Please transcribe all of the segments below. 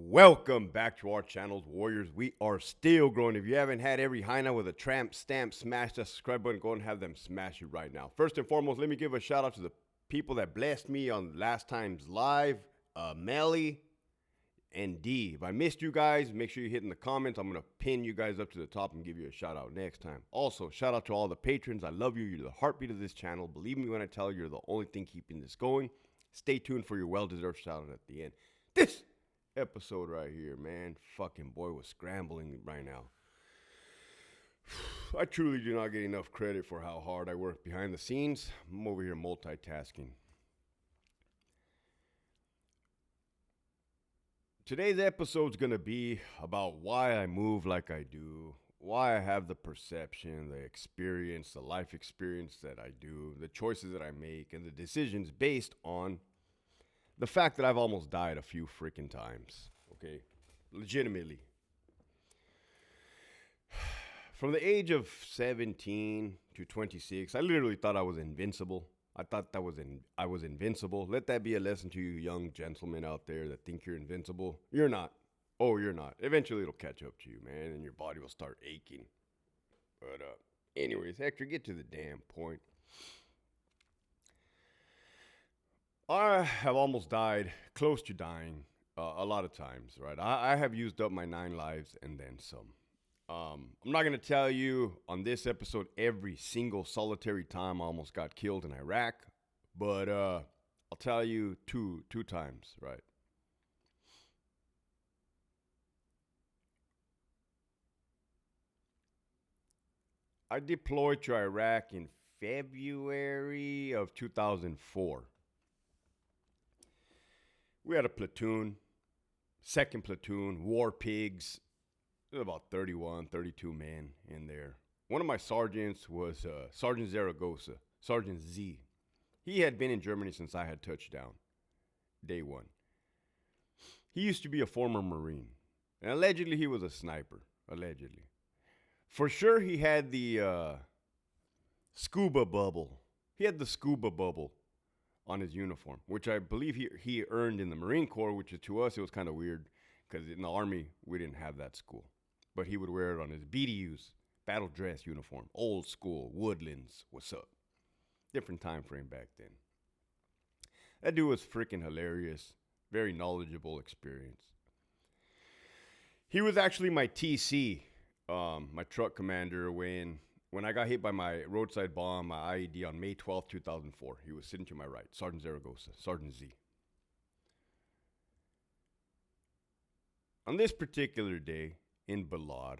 Welcome back to our channels, Warriors. We are still growing. If you haven't had every hyena with a tramp stamp, smash that subscribe button. Go and have them smash it right now. First and foremost, let me give a shout out to the people that blessed me on last time's live. Melly and D. If I missed you guys, make sure you hit in the comments. I'm going to pin you guys up to the top and give you a shout out next time. Also, shout out to all the patrons. I love you. You're the heartbeat of this channel. Believe me when I tell you, you're the only thing keeping this going. Stay tuned for your well-deserved shout out at the end. This episode right here, man, fucking boy was scrambling right now. I truly do not get enough credit for how hard I work behind the scenes. I'm over here multitasking. Today's episode's gonna be about why I move like I do, why I have the perception, the experience, the life experience that I do, the choices that I make, and the decisions based on the fact that I've almost died a few freaking times, okay? Legitimately. From the age of 17 to 26, I literally thought I was invincible. I thought I was invincible. Let that be a lesson to you young gentlemen out there that think you're invincible. You're not. Oh, you're not. Eventually it'll catch up to you, man, and your body will start aching. But anyways, Hector, get to the damn point. I have almost died, close to dying, a lot of times, right? I have used up my 9 lives and then some. I'm not going to tell you on this episode every single solitary time I almost got killed in Iraq, but I'll tell you two times, right? I deployed to Iraq in February of 2004. We had a platoon, second platoon, war pigs. There were about 31, 32 men in there. One of my sergeants was Sergeant Zaragoza, Sergeant Z. He had been in Germany since I had touched down, day one. He used to be a former Marine, and allegedly he was a sniper, allegedly. For sure he had the scuba bubble. He had the scuba bubble on his uniform, which I believe he earned in the Marine Corps, which to us, it was kind of weird because in the Army, we didn't have that school. But he would wear it on his BDUs, battle dress uniform, old school, Woodlands, what's up? Different time frame back then. That dude was freaking hilarious, very knowledgeable experience. He was actually my TC, my truck commander, when I got hit by my roadside bomb, my IED on May 12th, 2004, he was sitting to my right, Sergeant Zaragoza, Sergeant Z. On this particular day in Balad,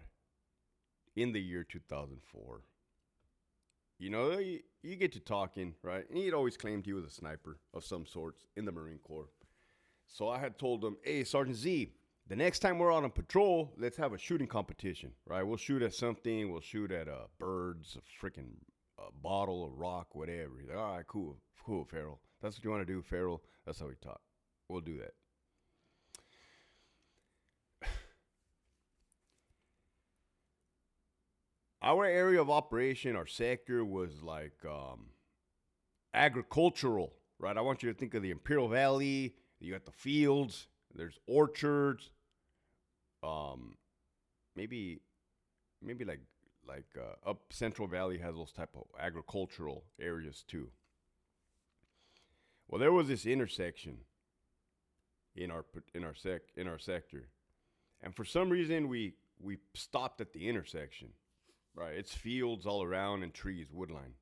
in the year 2004, you know, you get to talking, right? And he'd always claimed he was a sniper of some sorts in the Marine Corps. So I had told him, hey, Sergeant Z, the next time we're on a patrol, let's have a shooting competition, right? We'll shoot at something. We'll shoot at birds, a freaking bottle, a rock, whatever. He's like, all right, cool, Farrell. That's what you want to do, Farrell. That's how we talk. We'll do that. Our area of operation, our sector was like agricultural, right? I want you to think of the Imperial Valley. You got the fields. There's orchards. Maybe like up Central Valley has those type of agricultural areas too. Well, there was this intersection in our sector, and for some reason we stopped at the intersection. Right, it's fields all around and trees, woodline.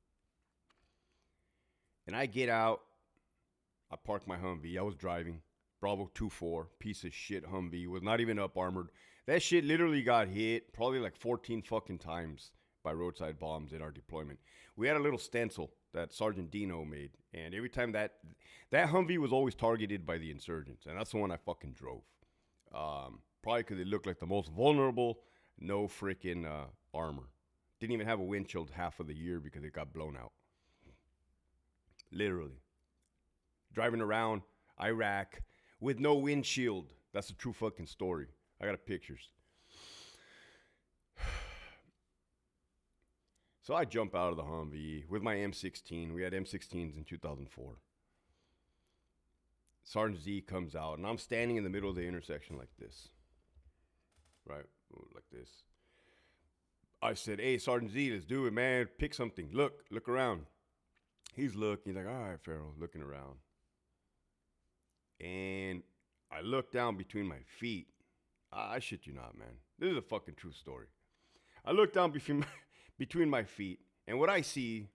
And I get out. I park my Humvee. I was driving. Bravo 24, piece of shit Humvee, was not even up armored. That shit literally got hit probably like 14 fucking times by roadside bombs in our deployment. We had a little stencil that Sergeant Dino made, and every time that Humvee was always targeted by the insurgents, and that's the one I fucking drove. Probably because it looked like the most vulnerable, no freaking armor. Didn't even have a windshield half of the year because it got blown out. Literally. Driving around Iraq with no windshield. That's a true fucking story. I got pictures. So I jump out of the Humvee with my M16. We had M16s in 2004. Sergeant Z comes out, and I'm standing in the middle of the intersection like this, right? Like this. I said, hey, Sergeant Z, let's do it, man. Pick something. Look around. He's looking. He's like, all right, Pharaoh, looking around. And I look down between my feet. I shit you not, man. This is a fucking true story. I look down between my feet, and what I see,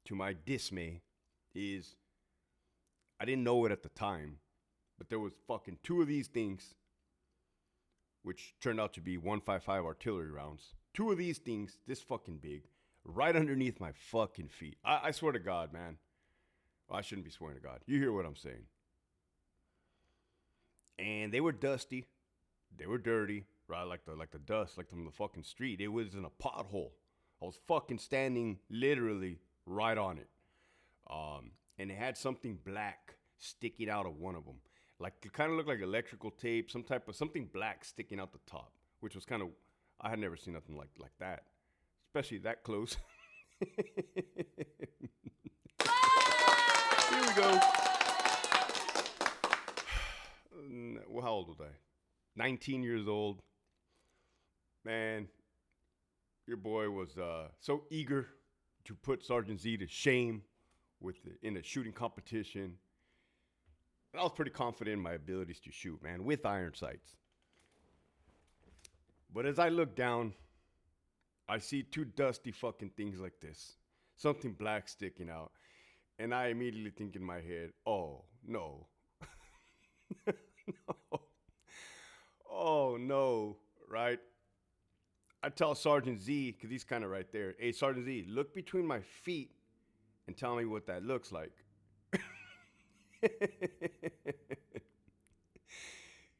to my dismay, is I didn't know it at the time, but there was fucking two of these things, which turned out to be 155 artillery rounds. Two of these things, this fucking big, right underneath my fucking feet. I swear to God, man. Well, I shouldn't be swearing to God. You hear what I'm saying. And they were dusty. They were dirty, right? Like the dust, like from the fucking street. It was in a pothole. I was fucking standing literally right on it. And it had something black sticking out of one of them. Like it kind of looked like electrical tape, something black sticking out the top, which was kind of, I had never seen nothing like that, especially that close. Here we go. Well, how old was I? 19 years old. Man, your boy was so eager to put Sergeant Z to shame in a shooting competition. And I was pretty confident in my abilities to shoot, man, with iron sights. But as I look down, I see two dusty fucking things like this. Something black sticking out. And I immediately think in my head, oh, no. No. Oh, no, right? I tell Sergeant Z, because he's kind of right there, hey, Sergeant Z, look between my feet and tell me what that looks like.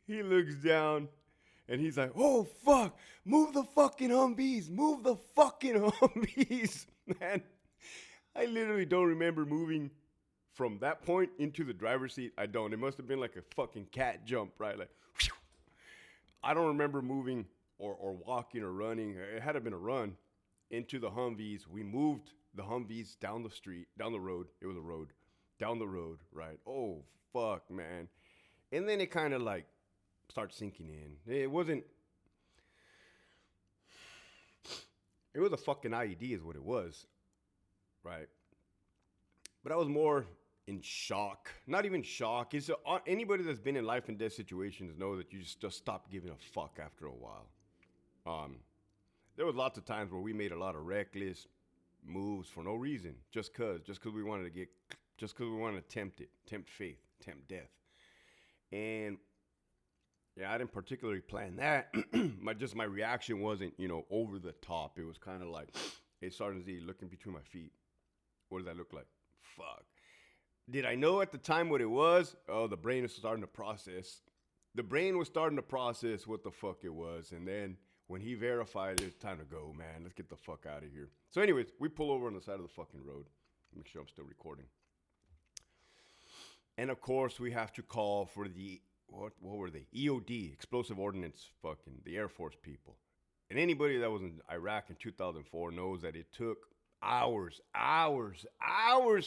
He looks down and he's like, oh, fuck, move the fucking Humvees, move the fucking Humvees. Man, I literally don't remember moving from that point into the driver's seat. I don't. It must have been like a fucking cat jump, right? Like, whew. I don't remember moving or walking or running. It had to have been a run into the Humvees. We moved the Humvees down the road. It was a road. Down the road, right? Oh, fuck, man. And then it kind of like starts sinking in. It was a fucking IED is what it was, right? But I was more in shock. Not even shock. It's anybody that's been in life and death situations know that you just stop giving a fuck after a while. There was lots of times where we made a lot of reckless moves for no reason, just cause we wanted to tempt faith, tempt death. And yeah, I didn't particularly plan that. My reaction wasn't, over the top. It was kind of like, hey, Sergeant Z, looking between my feet. What does that look like? Fuck. Did I know at the time what it was? Oh, the brain was starting to process. The brain was starting to process what the fuck it was. And then when he verified it, it's time to go, man. Let's get the fuck out of here. So anyways, we pull over on the side of the fucking road. Make sure I'm still recording. And of course, we have to call for the, what were they? EOD, Explosive Ordnance, fucking, the Air Force people. And anybody that was in Iraq in 2004 knows that it took hours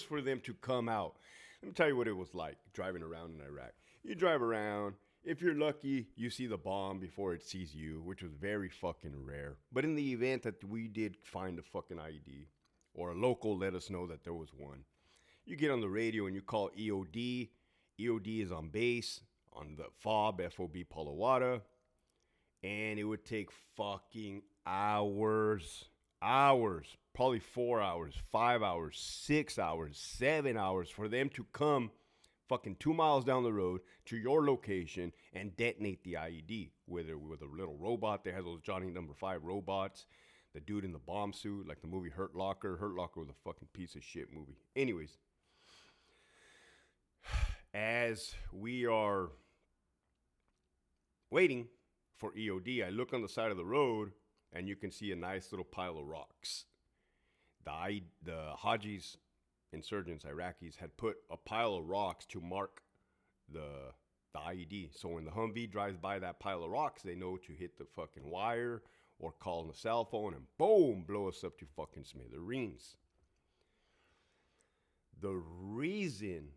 for them to come out. Let me tell you what it was like driving around in Iraq. You drive around. If you're lucky, you see the bomb before it sees you, which was very fucking rare. But in the event that we did find a fucking IED, or a local let us know that there was one, you get on the radio and you call EOD. EOD is on base on the FOB Palo Wada. And it would take fucking hours, probably 4 hours, 5 hours, 6 hours, 7 hours for them to come fucking 2 miles down the road to your location and detonate the IED. Whether with a little robot, they had those Johnny Number 5 robots, the dude in the bomb suit, like the movie Hurt Locker. Hurt Locker was a fucking piece of shit movie. Anyways, as we are waiting for EOD, I look on the side of the road and you can see a nice little pile of rocks. The Hajis, insurgents, Iraqis, had put a pile of rocks to mark the IED. So when the Humvee drives by that pile of rocks, they know to hit the fucking wire or call on the cell phone and boom, blow us up to fucking smithereens. The reason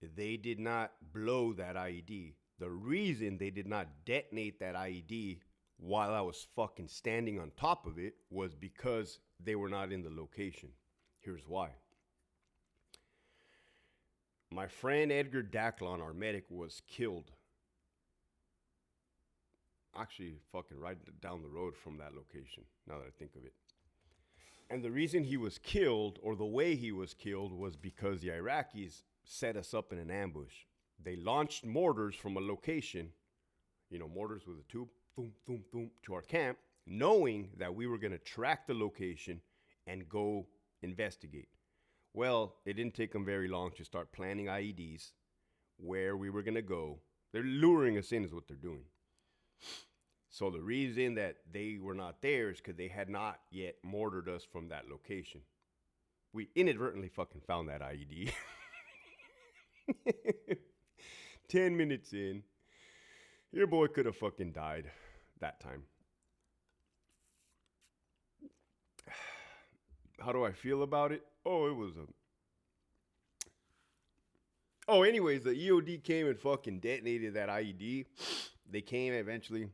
They did not blow that IED. The reason they did not detonate that IED while I was fucking standing on top of it was because they were not in the location. Here's why. My friend Edgar Daclon, our medic, was killed. Actually, fucking right down the road from that location, now that I think of it. And the reason he was killed, or the way he was killed, was because the Iraqis set us up in an ambush. They launched mortars from a location, mortars with a tube, boom, boom, boom, to our camp, knowing that we were going to track the location and go investigate. Well, it didn't take them very long to start planning IEDs, where we were going to go. They're luring us in is what they're doing. So the reason that they were not there is because they had not yet mortared us from that location. We inadvertently fucking found that IED. 10 minutes in, your boy could have fucking died that time. How do I feel about it? Anyways, the EOD came and fucking detonated that IED. They came eventually.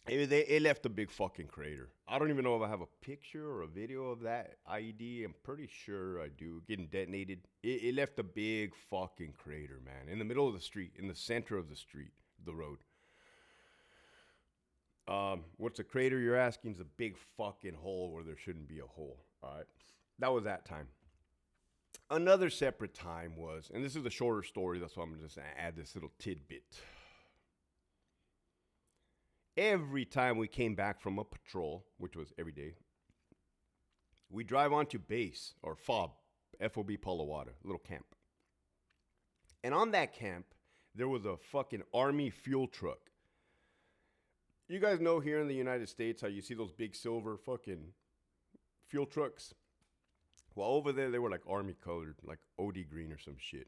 It left a big fucking crater. I don't even know if I have a picture or a video of that IED. I'm pretty sure I do. Getting detonated. It left a big fucking crater, man. In the middle of the street. In the center of the street. The road. What's a crater, you're asking? Is a big fucking hole where there shouldn't be a hole. All right. That was that time. Another separate time was, and this is a shorter story, that's why I'm just going to add this little tidbit. Every time we came back from a patrol, which was every day, we drive onto base, or FOB, FOB Palawada, little camp. And on that camp, there was a fucking army fuel truck. You guys know here in the United States how you see those big silver fucking fuel trucks? Well, over there, they were like army colored, like OD green or some shit.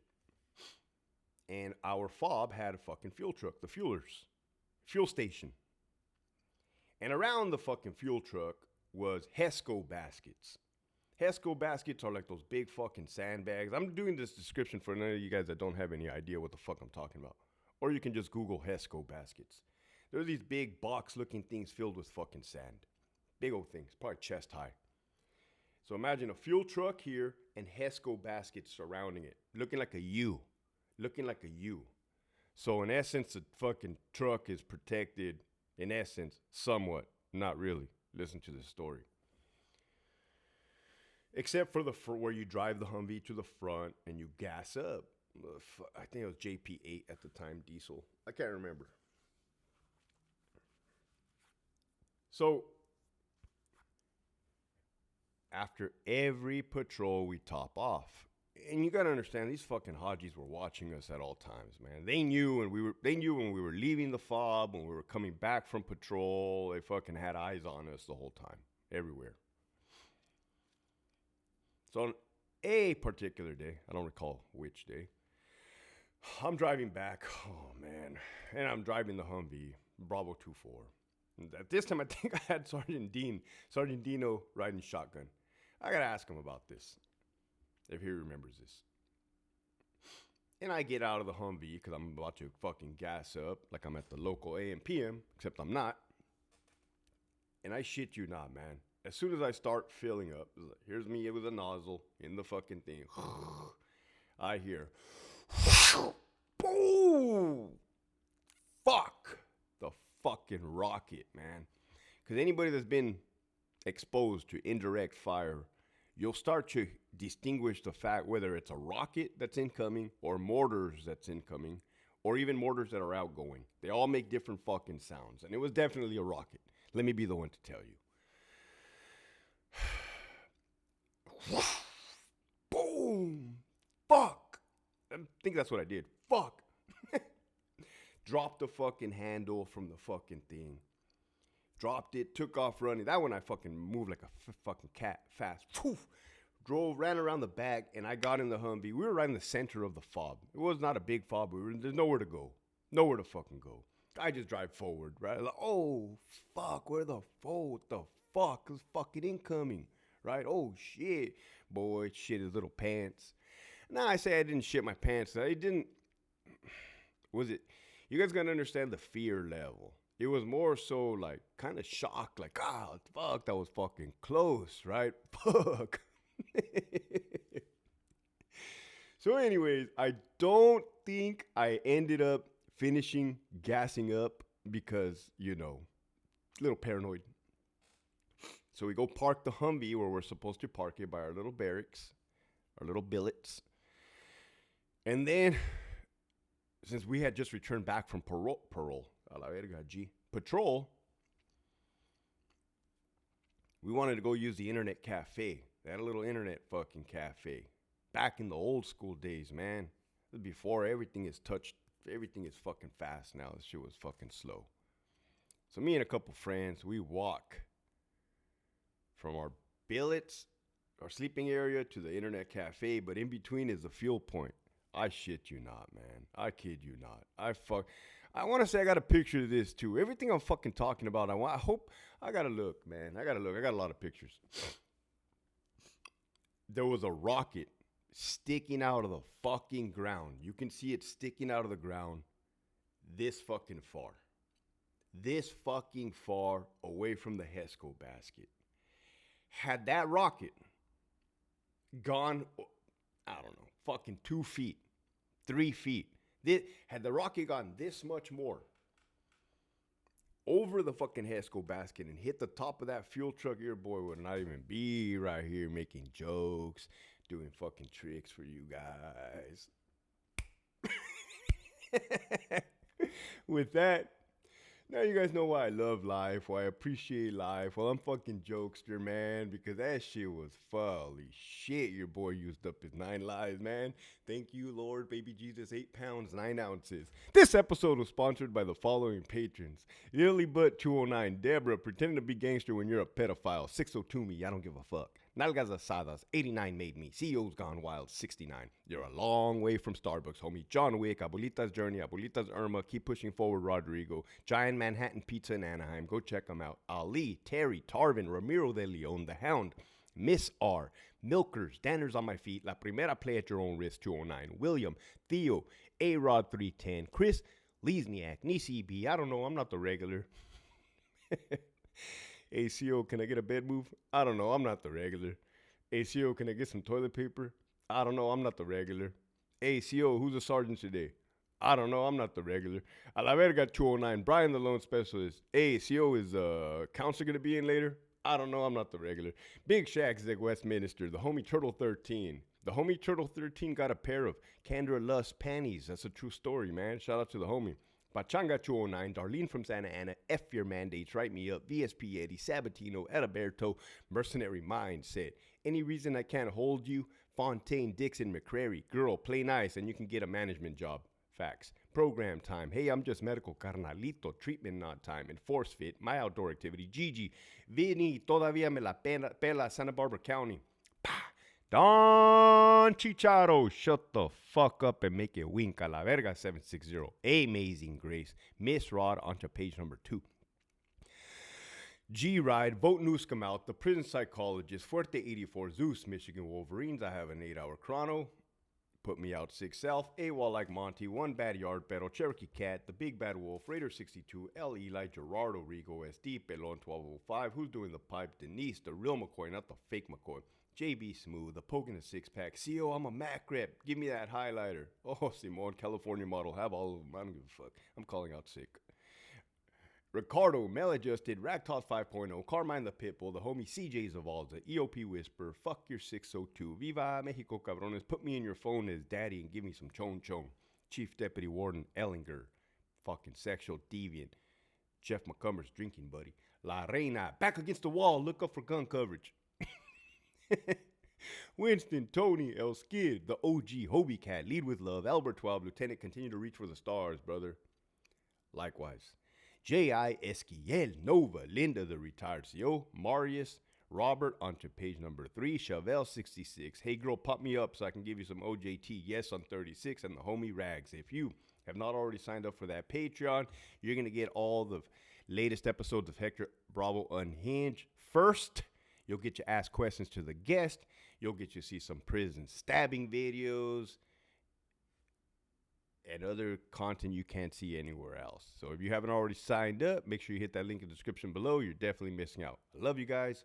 And our FOB had a fucking fuel truck, the fuel station. And around the fucking fuel truck was HESCO baskets. HESCO baskets are like those big fucking sandbags. I'm doing this description for none of you guys that don't have any idea what the fuck I'm talking about. Or you can just Google HESCO baskets. They're these big box-looking things filled with fucking sand. Big old things, probably chest high. So imagine a fuel truck here and HESCO baskets surrounding it, looking like a U. So in essence, the fucking truck is protected, in essence, somewhat. Not really. Listen to the story. Except for where you drive the Humvee to the front and you gas up. I think it was JP8 at the time, diesel. I can't remember. So after every patrol, we top off. And you gotta understand, these fucking Hajis were watching us at all times, man. They knew when we were leaving the FOB, when we were coming back from patrol. They fucking had eyes on us the whole time, everywhere. So on a particular day, I don't recall which day, I'm driving back, oh man, and I'm driving the Humvee, Bravo 24. And at this time, I think I had Sergeant Dino riding shotgun. I gotta ask him about this, if he remembers this. And I get out of the Humvee because I'm about to fucking gas up like I'm at the local AM PM, except I'm not. And I shit you not, man. As soon as I start filling up, here's me with a nozzle in the fucking thing. I hear, boom! Fuck! The fucking rocket, man. Because anybody that's been exposed to indirect fire, you'll start to distinguish the fact whether it's a rocket that's incoming or mortars that's incoming or even mortars that are outgoing. They all make different fucking sounds. And it was definitely a rocket. Let me be the one to tell you. Boom! Fuck! I think that's what I did. Fuck! Dropped the fucking handle from the fucking thing. Dropped it, took off running. That one I fucking moved like a fucking cat fast. Poof! Ran around the back, and I got in the Humvee. We were right in the center of the FOB. It was not a big FOB. There's nowhere to go. Nowhere to fucking go. I just drive forward, right? Like, oh, fuck, what the fuck is fucking incoming, right? Oh, shit. Boy, shit his little pants. Nah, I say I didn't shit my pants. I didn't. Was it? You guys gotta understand the fear level. It was more so like kind of shocked, like, ah, fuck, that was fucking close, right? Fuck. So, anyways, I don't think I ended up finishing gassing up because, a little paranoid. So we go park the Humvee where we're supposed to park it by our little barracks, our little billets. And then, since we had just returned back from patrol, we wanted to go use the internet cafe. They had a little internet fucking cafe. Back in the old school days, man. Before everything is fucking fast now. This shit was fucking slow. So me and a couple friends, we walk from our billets, our sleeping area, to the internet cafe, but in between is the fuel point. I shit you not, man. I kid you not. I want to say I got a picture of this too. Everything I'm fucking talking about, I gotta look, man. I got a lot of pictures. There was a rocket sticking out of the fucking ground. You can see it sticking out of the ground this fucking far. This fucking far away from the HESCO basket. Had that rocket gone, I don't know, fucking 2 feet, 3 feet, had the rocket gone this much more over the fucking HESCO basket and hit the top of that fuel truck, your boy would not even be right here making jokes, doing fucking tricks for you guys. With that, now you guys know why I love life, why I appreciate life. Well, I'm fucking jokester, man, because that shit was holy shit. Your boy used up his 9 lives, man. Thank you, Lord, baby Jesus, 8 pounds, 9 ounces. This episode was sponsored by the following patrons. Lily Butt 209, Deborah, pretending to be gangster when you're a pedophile. 602 me, I don't give a fuck. Nalgas Asadas, 89 made me. CEO's Gone Wild, 69. You're a long way from Starbucks, homie. John Wick, Abuelita's Journey, Abuelita's Irma, Keep Pushing Forward, Rodrigo, Giant Manhattan Pizza in Anaheim. Go check them out. Ali, Terry, Tarvin, Ramiro de Leon, The Hound, Miss R, Milkers, Danners on My Feet, La Primera Play at Your Own Risk, 209. William, Theo, A-Rod 310, Chris, Lesniak, Nisi B. I don't know, I'm not the regular. ACO, can I get a bed move? I don't know, I'm not the regular. ACO, can I get some toilet paper? I don't know, I'm not the regular. ACO, who's the sergeant today? I don't know, I'm not the regular. A la verga 209, Brian the loan specialist. ACO, is counselor going to be in later? I don't know, I'm not the regular. Big Shaq, Zig Westminster, the homie Turtle 13. The homie Turtle 13 got a pair of Candra Lust panties. That's a true story, man. Shout out to the homie. Pachanga 209, Darlene from Santa Ana, F your mandates, write me up, VSP Eddie, Sabatino, Ediberto, Mercenary Mindset. Any reason I can't hold you? Fontaine, Dixon, McCrary, girl, play nice and you can get a management job. Facts. Program time. Hey, I'm just medical, carnalito, treatment not time, and force fit, my outdoor activity. Gigi, Vinny, todavía me la pela, Santa Barbara County. Don Chicharo, shut the fuck up and make it wink. A la verga 760. Amazing Grace. Miss Rod onto page number 2. G-Ride, Vote Newscom out, The Prison Psychologist, Fuerte 84, Zeus, Michigan Wolverines. I have an 8-hour chrono. Put Me Out 6 Self, AWOL Like Monty, One Bad Yard Battle, Cherokee Cat, The Big Bad Wolf, Raider 62, L. Eli, Gerardo, Rigo, SD, Pelon 1205, Who's Doing the Pipe, Denise, The Real McCoy, not the fake McCoy. JB Smooth, The Poke in a Six-Pack, CO, I'm a Mac rep, give me that highlighter. Oh, Simone, California model, have all of them, I don't give a fuck. I'm calling out sick. Ricardo, Maladjusted, Ragtoss 5.0, Carmine the Pitbull, the homie CJ Zavalza, EOP Whisper, Fuck Your 602, Viva Mexico Cabrones, Put Me in Your Phone as Daddy and Give Me Some Chon Chon, Chief Deputy Warden Ellinger, fucking sexual deviant, Jeff McCumber's drinking buddy, La Reina, Back Against the Wall, look up for gun coverage. Winston, Tony, El Skid, the OG Hobie Cat, Lead with Love, Albert 12, Lieutenant, continue to reach for the stars, brother. Likewise. J.I. Esquiel, Nova, Linda, the retired CO, Marius, Robert, onto page number 3, Chevelle 66. Hey girl, pop me up so I can give you some OJT, yes, on 36, and the homie Rags. If you have not already signed up for that Patreon, you're going to get all the latest episodes of Hector Bravo Unhinged. First, You'll get to ask questions to the guest. You'll get to see some prison stabbing videos and other content you can't see anywhere else. So if you haven't already signed up, make sure you hit that link in the description below. You're definitely missing out. I love you guys.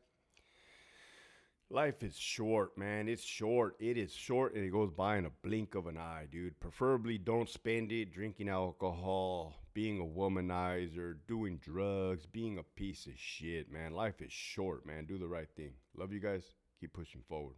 Life is short, man. It's short. It is short, and it goes by in a blink of an eye, dude. Preferably don't spend it drinking alcohol, being a womanizer, doing drugs, being a piece of shit, man. Life is short, man. Do the right thing. Love you guys. Keep pushing forward.